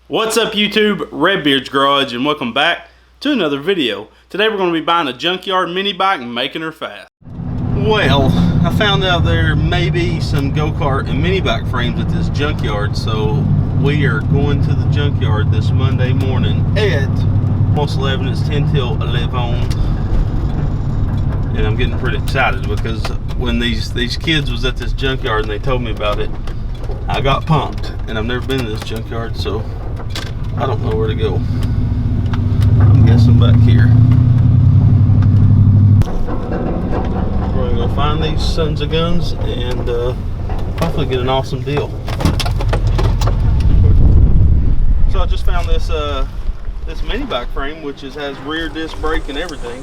What's up YouTube, Redbeard's Garage, and welcome back to another video. Today we're going to be buying a junkyard mini bike and making her fast. Well, I found out there may be some go-kart and mini bike frames at this junkyard, so we are going to the junkyard this Monday morning at almost 11. It's 10 till 11. And I'm getting pretty excited because when these kids was at this junkyard and they told me about it, I got pumped. And I've never been to this junkyard, so I don't know where to go. I'm guessing back here. We're gonna go find these sons of guns and hopefully get an awesome deal. So I just found this this mini bike frame, which has rear disc brake and everything.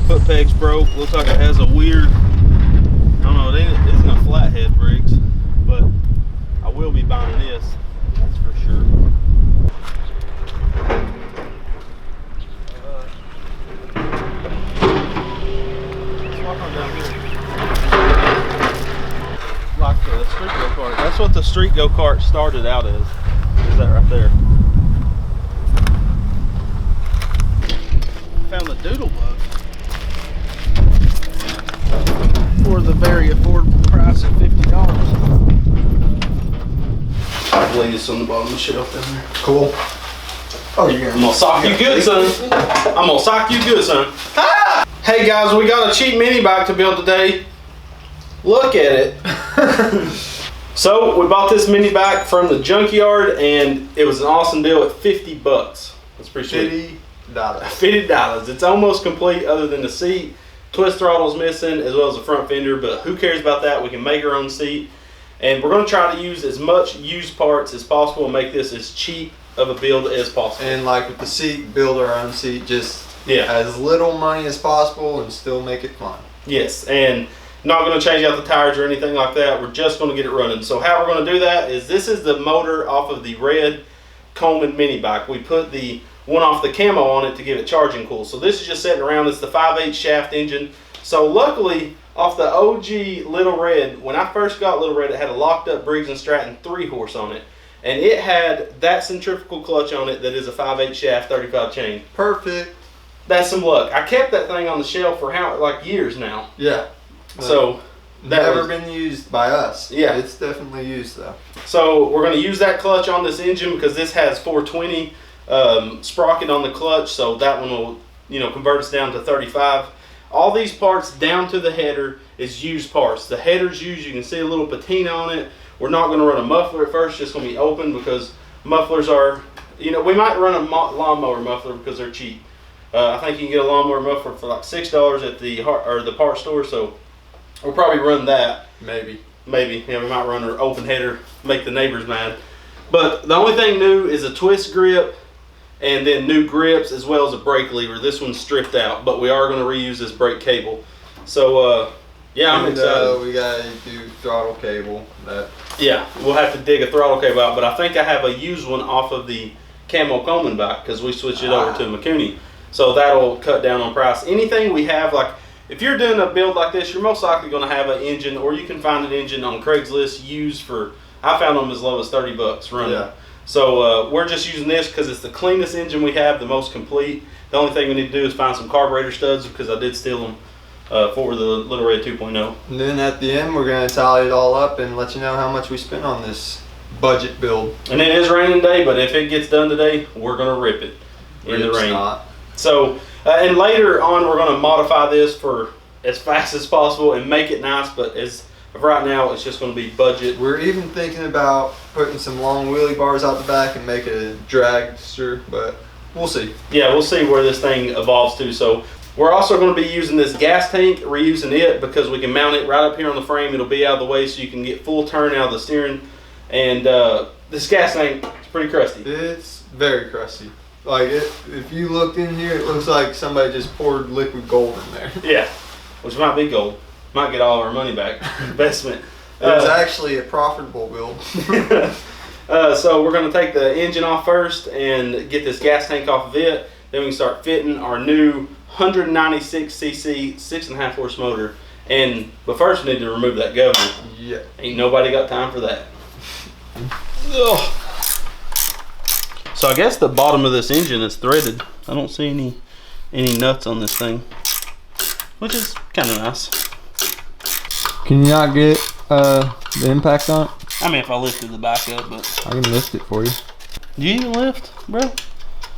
Foot pegs broke. Looks like it has a weird, I don't know, it isn't a flathead Briggs, but I will be buying this, that's for sure. Let's walk on down here. Like the street go-kart. That's what the street go-kart started out as. Is that right there? Found the doodle bug for the very affordable price of $50. I believe it's on the bottom of the shelf down there. Cool. Oh, you're I'm gonna sock you good, son. I'm gonna sock you good, son. Ah! Hey guys, we got a cheap mini bike to build today. Look at it. So we bought this mini bike from the junkyard, and it was an awesome deal at $50. That's pretty sweet. $50. It's almost complete, other than the seat. Twist throttle's missing, as well as the front fender. But who cares about that? We can make our own seat. And we're going to try to use as much used parts as possible and make this as cheap of a build as possible. And like with the seat, build our own seat, just as little money as possible and still make it fun. Yes, and not going to change out the tires or anything like that. We're just going to get it running. So how we're going to do that is, this is the motor off of the red Coleman mini bike. We put the one off the camo on it to give it charging cool. So this is just sitting around. It's the 5.8 shaft engine. So luckily, off the OG Little Red, when I first got Little Red, it had a locked up Briggs & Stratton 3-horse on it. And it had that centrifugal clutch on it that is a 5.8 shaft, 35 chain. Perfect. That's some luck. I kept that thing on the shelf for like years now. Yeah. So never been used by us. Yeah. It's definitely used though. So we're going to use that clutch on this engine because this has 420 sprocket on the clutch. So that one will, convert us down to 35. All these parts down to the header is used parts. The header's used. You can see a little patina on it. We're not going to run a muffler at first, just going to be open, because mufflers are, we might run a lawnmower muffler because they're cheap. I think you can get a lawnmower muffler for like $6 at the parts store, so we'll probably run that. Maybe. Yeah, we might run an open header, make the neighbors mad. But the only thing new is a twist grip, and then new grips, as well as a brake lever. This one's stripped out, but we are going to reuse this brake cable. So yeah, I'm excited. We gotta do throttle cable. Yeah, we'll have to dig a throttle cable out, but I think I have a used one off of the Camo Coleman bike because we switched it over to McCooney. So that'll cut down on price. Anything we have, like if you're doing a build like this, you're most likely going to have an engine, or you can find an engine on Craigslist used for, I found them as low as $30 running. Yeah. So we're just using this because it's the cleanest engine we have, the most complete. The only thing we need to do is find some carburetor studs, because I did steal them for the Little Red 2.0. And then at the end, we're going to tally it all up and let you know how much we spent on this budget build. And it is raining today, but if it gets done today, we're going to rip it in the rain. Not. So, and later on, we're going to modify this for as fast as possible and make it nice, but as of right now, it's just going to be budget. We're even thinking about putting some long wheelie bars out the back and make it a dragster, but we'll see. Yeah, we'll see where this thing evolves to. So we're also going to be using this gas tank, reusing it, because we can mount it right up here on the frame. It'll be out of the way so you can get full turn out of the steering. And this gas tank is pretty crusty. It's very crusty. Like, if you looked in here, it looks like somebody just poured liquid gold in there. Yeah, which might be gold. Might get all our money back. Investment. It was actually a profitable build. So we're going to take the engine off first and get this gas tank off of it. Then we can start fitting our new 196cc 6.5 horse motor. But first we need to remove that governor. Yeah. Ain't nobody got time for that. Ugh. So I guess the bottom of this engine is threaded. I don't see any nuts on this thing, which is kind of nice. Can you not get the impact on it? I mean, if I lifted the back up, but I can lift it for you. Do you even lift, bro?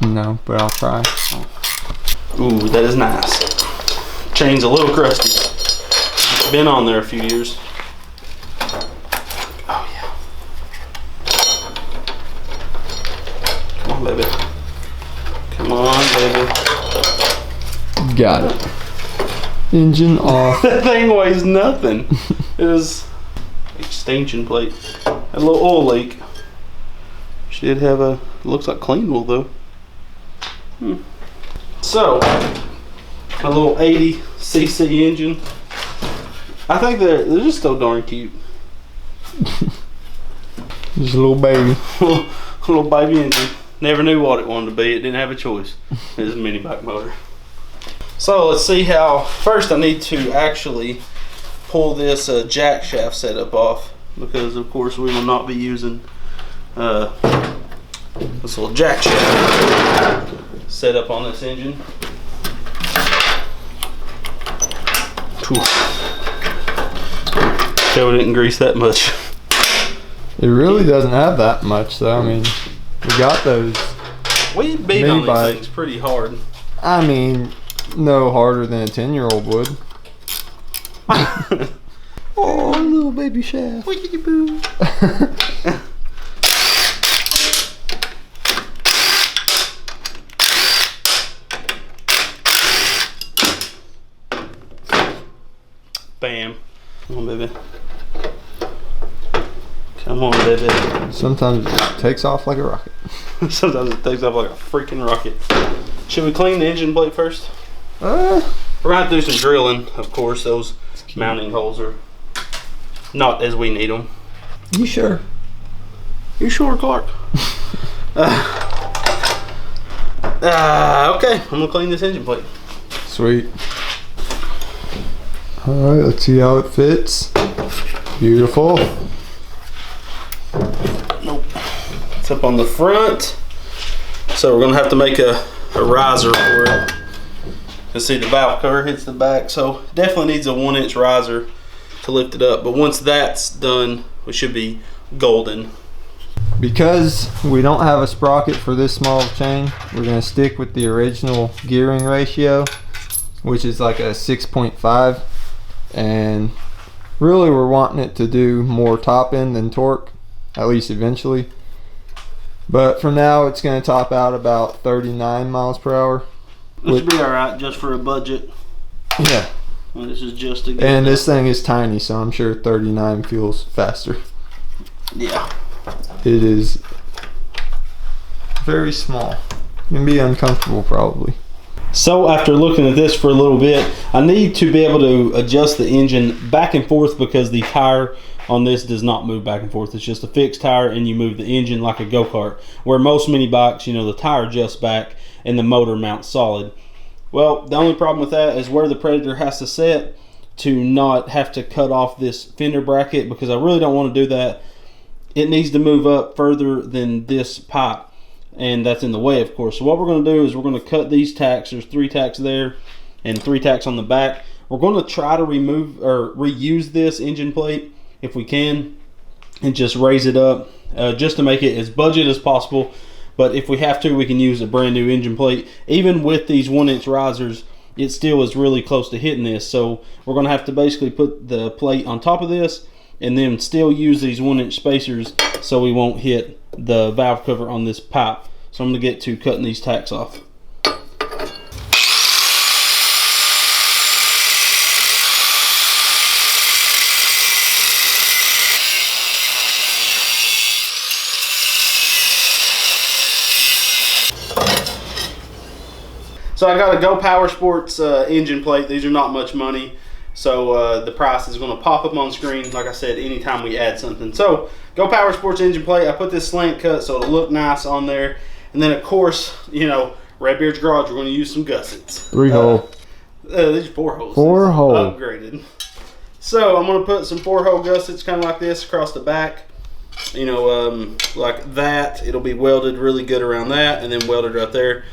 No, but I'll try. Ooh, that is nice. Chain's a little crusty. Been on there a few years. Oh yeah. Come on, baby. Come on, baby. Got it. Engine off. That thing weighs nothing. It was extension plate. Had a little oil leak. Should have a, looks like clean wool though. So, a little 80cc engine. I think they're just so darn cute. Just a little baby. Little baby engine. Never knew what it wanted to be. It didn't have a choice. It was a mini bike motor. So let's see how. First, I need to actually pull this jack shaft setup off, because of course we will not be using this little jack shaft setup on this engine. Okay, we didn't grease that much. It really doesn't have that much, though. I mean, we got those. We beat on these things pretty hard. I mean, no harder than a 10-year-old would. Oh, little baby shaft. Boo. Bam. Come on, baby. Come on, baby. Sometimes it takes off like a rocket. Sometimes it takes off like a freaking rocket. Should we clean the engine plate first? We're gonna have to do some drilling, of course. Those mounting holes are not as we need them. You sure? You sure, Clark? Okay, I'm gonna clean this engine plate. Sweet. Alright, let's see how it fits. Beautiful. Nope. It's up on the front. So we're gonna have to make a riser for it. You see the valve cover hits the back, so definitely needs a 1-inch riser to lift it up. But once that's done, we should be golden. Because we don't have a sprocket for this small of chain, we're going to stick with the original gearing ratio, which is like a 6.5, and really we're wanting it to do more top end than torque, at least eventually. But for now it's going to top out about 39 miles per hour. Which would be alright just for a budget. Yeah. Well, this is just a good and this thing is tiny, so I'm sure 39 feels faster. Yeah. It is very small. You can be uncomfortable probably. So after looking at this for a little bit, I need to be able to adjust the engine back and forth, because the tire on this does not move back and forth. It's just a fixed tire, and you move the engine like a go-kart, where most mini bikes, you know, the tire adjusts back and the motor mounts solid. Well, the only problem with that is where the Predator has to set to not have to cut off this fender bracket, because I really don't want to do that. It needs to move up further than this pipe, and that's in the way, of course. So what we're going to do is we're going to cut these tacks. There's 3 tacks there and 3 tacks on the back. We're going to try to remove or reuse this engine plate if we can, and just raise it up just to make it as budget as possible. But if we have to, we can use a brand new engine plate. Even with these 1-inch risers, it still is really close to hitting this. So we're going to have to basically put the plate on top of this, and then still use these 1-inch spacers so we won't hit the valve cover on this pipe. So I'm going to get to cutting these tacks off. So I got a Go Power Sports engine plate. These are not much money, so the price is going to pop up on screen, like I said, anytime we add something. So Go Power Sports engine plate. I put this slant cut so it'll look nice on there. And then of course, you know, Redbeard's Garage, we're going to use some gussets. 3 hole. These are 4 holes. 4 hole. Upgraded. So I'm going to put some 4-hole gussets kind of like this across the back. you know, like that. It'll be welded really good around that, and then welded right there.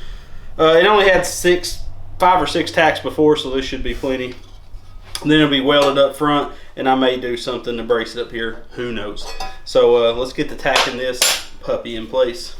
It only had 5 or 6 tacks before, so this should be plenty. And then it'll be welded up front, and I may do something to brace it up here. Who knows? So let's get the tacking this puppy in place.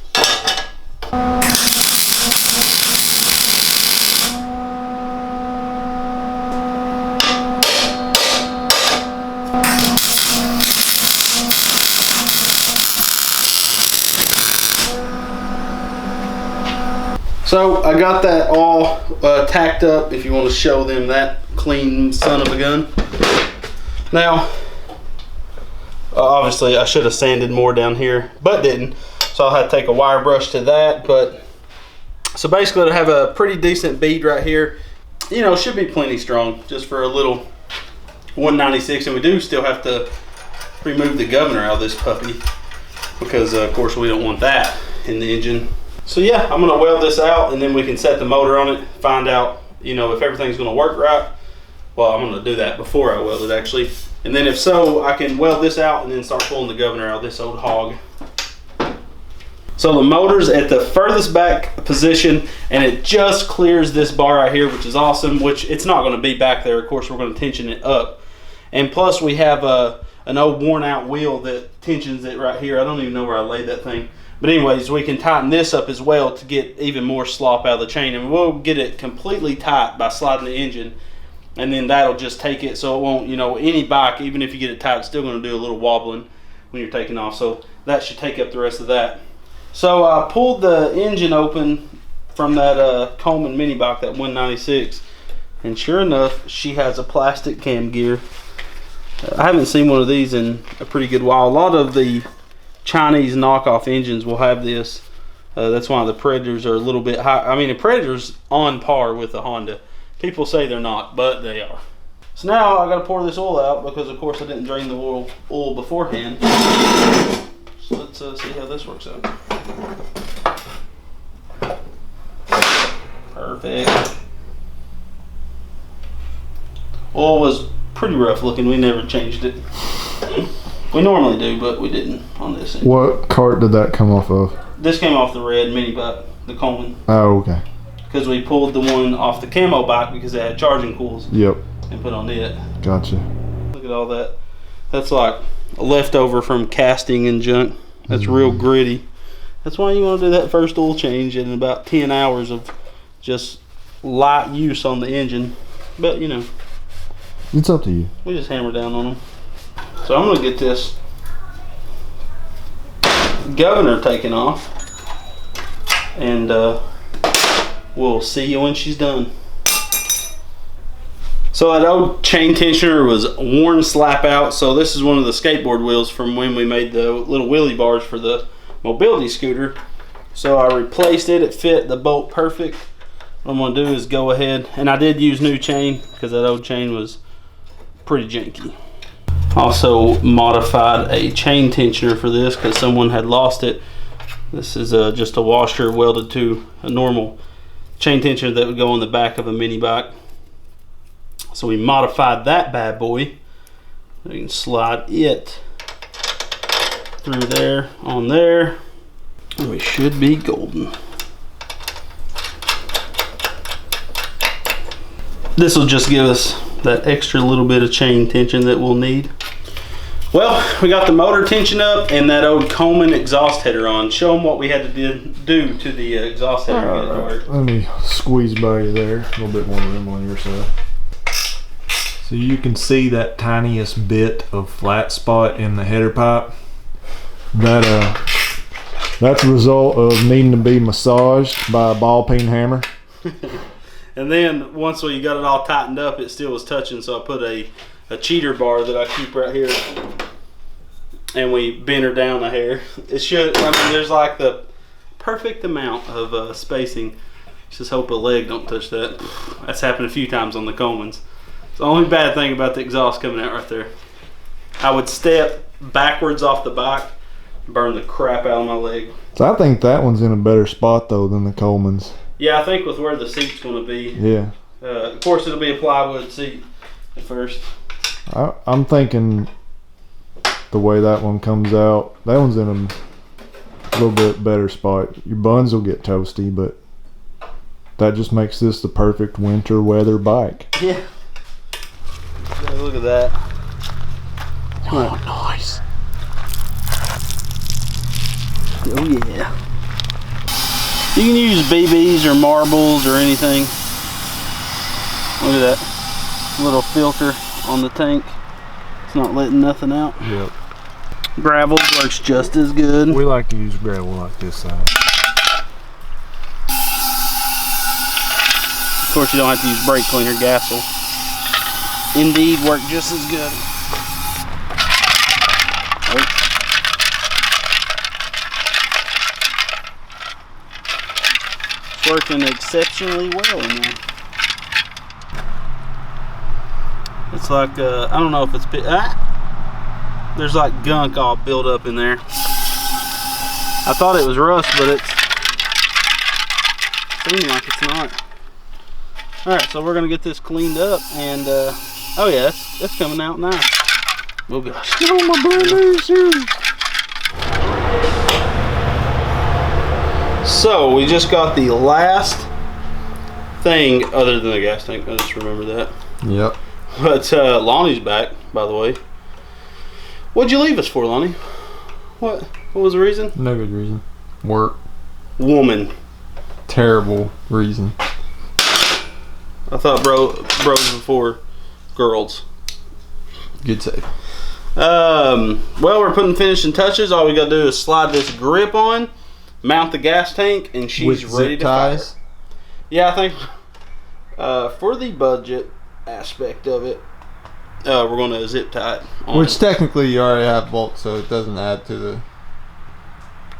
So I got that all tacked up, if you want to show them that clean son of a gun. Now, obviously I should have sanded more down here, but didn't. So I'll have to take a wire brush to that. But so basically it'll have a pretty decent bead right here. You know, should be plenty strong just for a little 196. And we do still have to remove the governor out of this puppy because of course we don't want that in the engine. So yeah, I'm gonna weld this out and then we can set the motor on it, find out, you know, if everything's gonna work right. Well, I'm gonna do that before I weld it actually. And then if so, I can weld this out and then start pulling the governor out of this old hog. So the motor's at the furthest back position and it just clears this bar right here, which is awesome, which it's not gonna be back there. Of course, we're gonna tension it up. And plus we have an old worn out wheel that tensions it right here. I don't even know where I laid that thing. But anyways, we can tighten this up as well to get even more slop out of the chain. And we'll get it completely tight by sliding the engine. And then that'll just take it so it won't, you know, any bike, even if you get it tight, it's still going to do a little wobbling when you're taking off. So that should take up the rest of that. So I pulled the engine open from that Coleman mini bike, that 196. And sure enough, she has a plastic cam gear. I haven't seen one of these in a pretty good while. A lot of the Chinese knockoff engines will have this. That's why the Predators are a little bit high. I mean, the Predator's on par with the Honda. People say they're not, but they are. So now I got to pour this oil out because, of course, I didn't drain the oil beforehand. So let's see how this works out. Perfect. Oil was pretty rough looking. We never changed it. We normally do, but we didn't on this end. What cart did that come off of? This came off the red mini bike, the Coleman. Oh, okay. Because we pulled the one off the camo bike because it had charging coils. Yep. And put on it. Gotcha. Look at all that. That's like a leftover from casting and junk. That's real gritty. That's why you want to do that first oil change in about 10 hours of just light use on the engine. But, you know. It's up to you. We just hammer down on them. So I'm going to get this governor taken off, and we'll see you when she's done. So that old chain tensioner was worn slap out, so this is one of the skateboard wheels from when we made the little wheelie bars for the mobility scooter. So I replaced it. It fit the bolt perfect. What I'm going to do is go ahead, and I did use new chain because that old chain was pretty janky. Also modified a chain tensioner for this because someone had lost it. This is just a washer welded to a normal chain tensioner that would go on the back of a mini bike. So we modified that bad boy. You can slide it through there, on there, and we should be golden. This will just give us that extra little bit of chain tension that we'll need. Well, we got the motor tension up and that old Coleman exhaust header on. Show them what we had to do to the exhaust header to get it to work. Let me squeeze by you there. A little bit more room on your side. So you can see that tiniest bit of flat spot in the header pipe. That's a result of needing to be massaged by a ball peen hammer. And then once we got it all tightened up, it still was touching, so I put a cheater bar that I keep right here, and we bent her down a hair. It should, I mean, there's like the perfect amount of spacing. Just hope a leg don't touch that. That's happened a few times on the Colemans. It's the only bad thing about the exhaust coming out right there. I would step backwards off the bike, burn the crap out of my leg. So I think that one's in a better spot though than the Colemans. Yeah, I think with where the seat's going to be. Yeah. Of course, it'll be a plywood seat at first. I'm thinking the way that one comes out. That one's in a little bit better spot. Your buns will get toasty, but that just makes this the perfect winter weather bike. Yeah. Look at that. Oh, nice. Oh yeah. You can use BBs or marbles or anything. Look at that little filter on the tank. It's not letting nothing out. Yep. Gravel works just as good. We like to use gravel like this side. Of course, you don't have to use brake cleaner. Gas will indeed work just as good. Oh. It's working exceptionally well in there. It's like, I don't know if it's, there's like gunk all built up in there. I thought it was rust, but it's seems like it's not. Alright, so we're gonna get this cleaned up and oh yeah, that's coming out nice. We'll be get on my brand new shoes. So we just got the last thing other than the gas tank. I just remember that. Yep. But Lonnie's back, by the way. What'd you leave us for, Lonnie? What was the reason? No good reason. Work. Woman. Terrible reason. I thought bros before girls. Good save. Well, we're putting finishing touches. All we gotta do is slide this grip on, mount the gas tank, and she's With ready zip to fire. ties. Yeah, I think for the budget aspect of it, we're gonna zip tie it on. Which technically you already have bolts, so it doesn't add to the.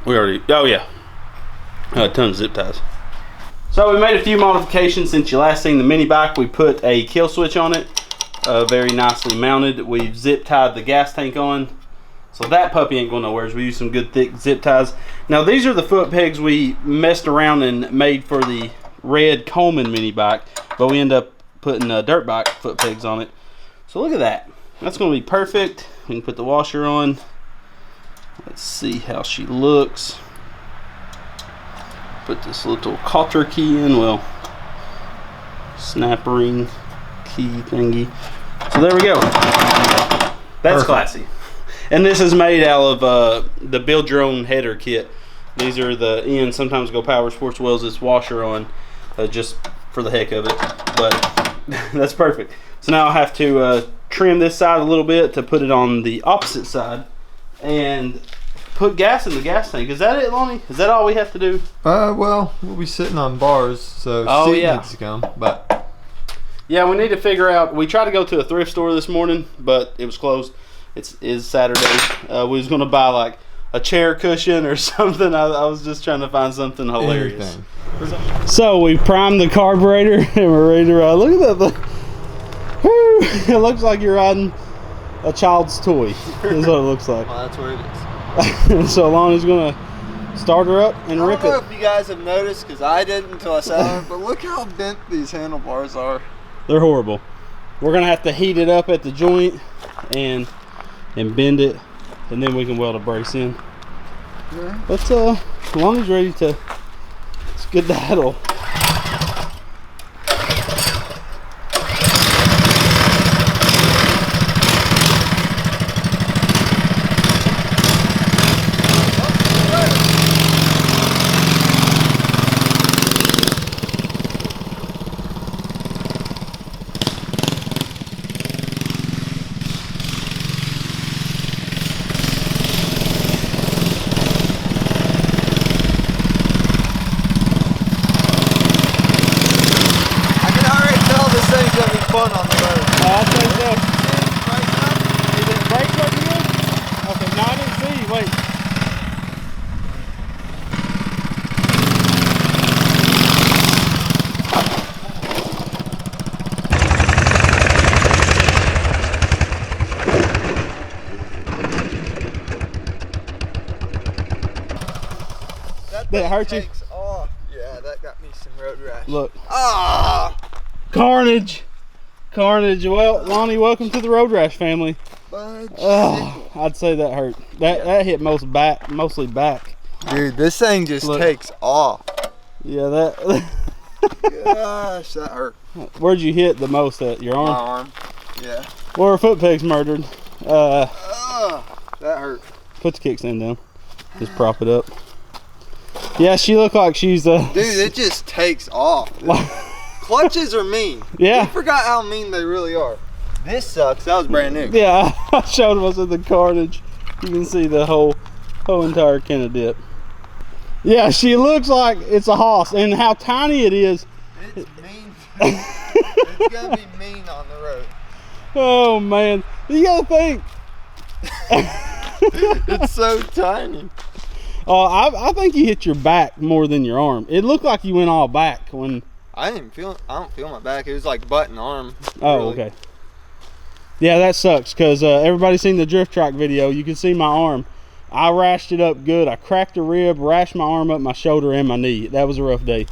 We already. Oh yeah, a ton of zip ties. So we made a few modifications since you last seen the mini bike. We put a kill switch on it, very nicely mounted. We've zip tied the gas tank on, so that puppy ain't going nowhere. We use some good thick zip ties. Now these are the foot pegs we messed around and made for the red Coleman mini bike, but we end up putting dirt bike foot pegs on it. So look at that. That's going to be perfect. We can put the washer on. Let's see how she looks. Put this little cotter key in, well, snap ring key thingy. So there we go. That's Perfect. classy. And this is made out of the build your own header kit. These are the ends. Sometimes go power sports wheels. This washer on just for the heck of it. But that's perfect. So now I have to trim this side a little bit to put it on the opposite side and put gas in the gas tank. Is that it, Lonnie? Is that all we have to do? Well, we'll be sitting on bars, so Oh, Steve yeah. needs to come. But Yeah, we need to figure out. We tried to go to a thrift store this morning, but it was closed. It is Saturday. We was going to buy like a chair cushion or something. I was just trying to find something hilarious. anything. So we primed the carburetor and we're ready to ride. Look at that thing. Whew. It looks like you're riding a child's toy. That's what it looks like. Well, that's what it is. So Lonnie's gonna start her up and rip I don't know it. if you guys have noticed, because I didn't until I sat on it, but look how bent these handlebars are. They're horrible. We're gonna have to heat it up at the joint and bend it, and then we can weld a brace in. Yeah. But Lonnie's ready to skedaddle. Fun on the road. I think so. Right now? Is it brake working good? Okay, no, I didn't see. Wait. That hurt you? Oh, yeah, that got me some road rash. Look. Ah! Carnage. Carnage. Well, Lonnie, welcome to the Road Rash family. Oh, I'd say that hurt. That hit mostly back. Dude, this thing just takes off. Yeah, that. Gosh, that hurt. Where'd you hit the most at? Your arm? My arm. Yeah. Where were foot pegs murdered? That hurt. Put the kickstand down. Just prop it up. Yeah, she looked like she's Dude, it just takes off. Clutches are mean. Yeah. I forgot how mean they really are. This sucks. That was brand new. Yeah, I showed us in the Carnage. You can see the whole entire can of dip. Yeah, she looks like it's a hoss, and how tiny it is. It's mean. It's gonna be mean on the road. Oh man, you gotta think. It's so tiny. I think you hit your back more than your arm. It looked like you went all back when. I don't feel my back. It was like butt and arm. Oh, really. Okay. Yeah, that sucks because everybody's seen the drift track video. You can see my arm. I rashed it up good. I cracked a rib, rashed my arm up, my shoulder, and my knee. That was a rough day.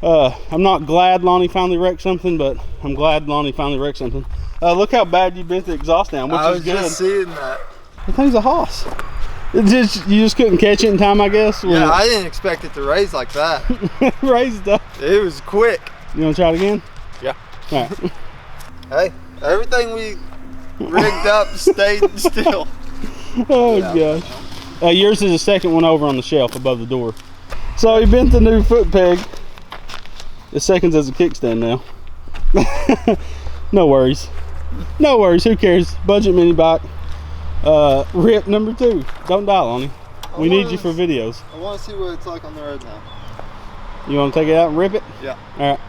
I'm not glad Lonnie finally wrecked something, but I'm glad Lonnie finally wrecked something. Look how bad you bent the exhaust down, which is good. I was just seeing that. The thing's a hoss. You just couldn't catch it in time, I guess. Yeah, I didn't expect it to raise like that. Raised up. It was quick. You want to try it again? Yeah. All right. Hey, everything we rigged up stayed still. Oh gosh. Yours is the second one over on the shelf above the door. So he bent the new foot peg. The second's as a kickstand now. No worries. No worries. Who cares? Budget mini bike. Rip number 2. Don't die, Lonnie. We need you for videos. I want to see what it's like on the road now. You want to take it out and rip it? Yeah. All right.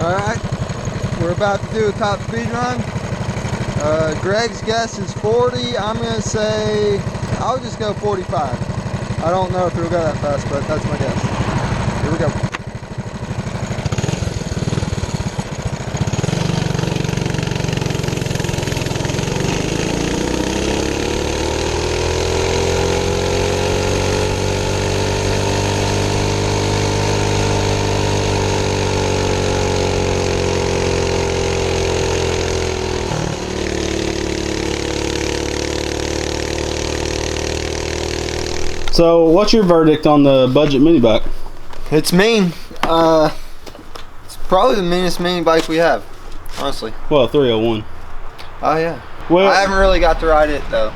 Alright, we're about to do a top speed run. Greg's guess is 40. I'm going to say, I'll just go 45. I don't know if it'll go that fast, but that's my guess. Here we go. So, what's your verdict on the budget mini bike? It's mean. It's probably the meanest mini bike we have, honestly. Well, 301. Oh yeah. Well, I haven't really got to ride it though.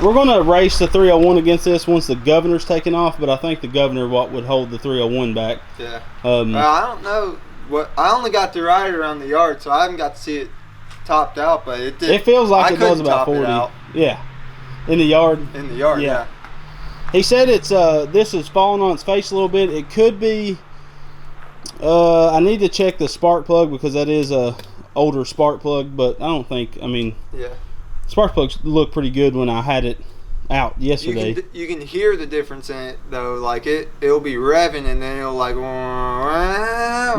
We're gonna race the 301 against this once the governor's taken off, but I think the governor would hold the 301 back. Yeah. I don't know what. I only got to ride it around the yard, so I haven't got to see it topped out. But it did. It feels like I it does couldn't about top it 40. out. Yeah. In the yard. In the yard. Yeah. Yeah. He said it's this is falling on its face a little bit. It could be. I need to check the spark plug because that is a older spark plug, but I don't think. I mean. Yeah. Spark plugs look pretty good when I had it out yesterday. You can hear the difference in it though. Like it'll be revving and then it'll like.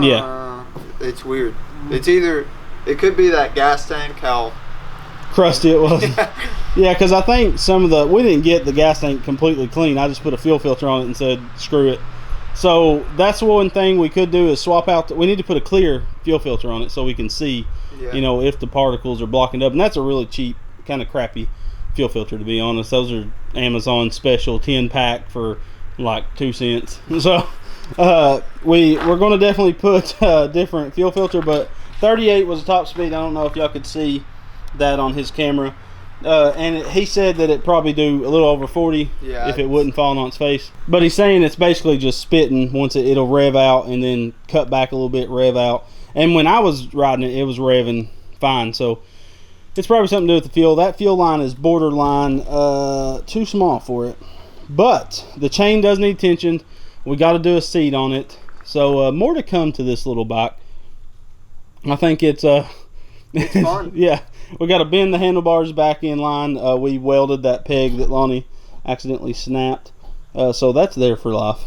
Yeah. It's weird. It's either. It could be that gas tank how. Crusty it was. Yeah, because I think we didn't get the gas tank completely clean. I just put a fuel filter on it and said screw it. So that's one thing we could do is swap out. We need to put a clear fuel filter on it so we can see, you know, if the particles are blocking up. And that's a really cheap, kind of crappy fuel filter, to be honest. Those are Amazon special 10-pack for like 2 cents. So we're going to definitely put a different fuel filter, but 38 was the top speed. I don't know if y'all could see that on his camera. And he said that it probably do a little over 40 if it wouldn't fall on its face. But he's saying it's basically just spitting. Once it'll rev out and then cut back a little bit, rev out. And when I was riding it, it was revving fine. So it's probably something to do with the fuel. That fuel line is borderline too small for it. But the chain does need tension. We got to do a seat on it. So more to come to this little bike. I think it's fun. Yeah. We got to bend the handlebars back in line. We welded that peg that Lonnie accidentally snapped. So that's there for life.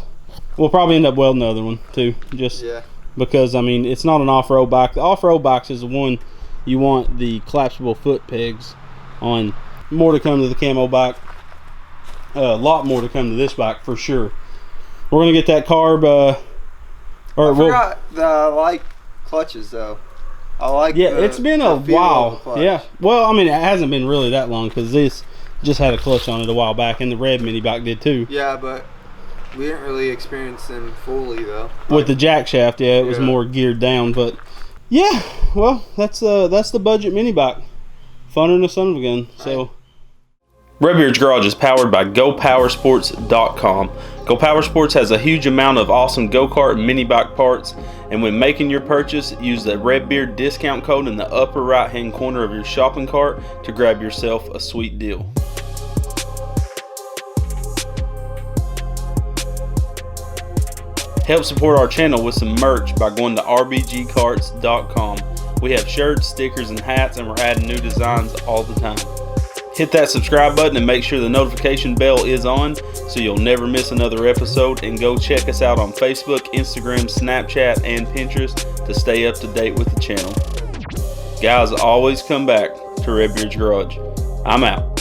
We'll probably end up welding the other one too. Just because, I mean, it's not an off-road bike. The off-road bikes is the one you want the collapsible foot pegs on. More to come to the camo bike. A lot more to come to this bike for sure. We're going to get that carb. I forgot that I like clutches though. I like it's been a while. Yeah, well, I mean, it hasn't been really that long because this just had a clutch on it a while back, and the red mini bike did too. Yeah, but we didn't really experience them fully though. With the jack shaft, it was more geared down, but yeah, well, that's the budget mini bike. Funner than a son of a gun. So Redbeard's Garage is powered by GoPowersports.com. Go Power Sports has a huge amount of awesome go-kart and mini bike parts, and when making your purchase, use the Redbeard discount code in the upper right-hand corner of your shopping cart to grab yourself a sweet deal. Help support our channel with some merch by going to rbgcarts.com. We have shirts, stickers, and hats, and we're adding new designs all the time. Hit that subscribe button and make sure the notification bell is on so you'll never miss another episode, and go check us out on Facebook, Instagram, Snapchat, and Pinterest to stay up to date with the channel. Guys, always come back to Redbeard's Garage. I'm out.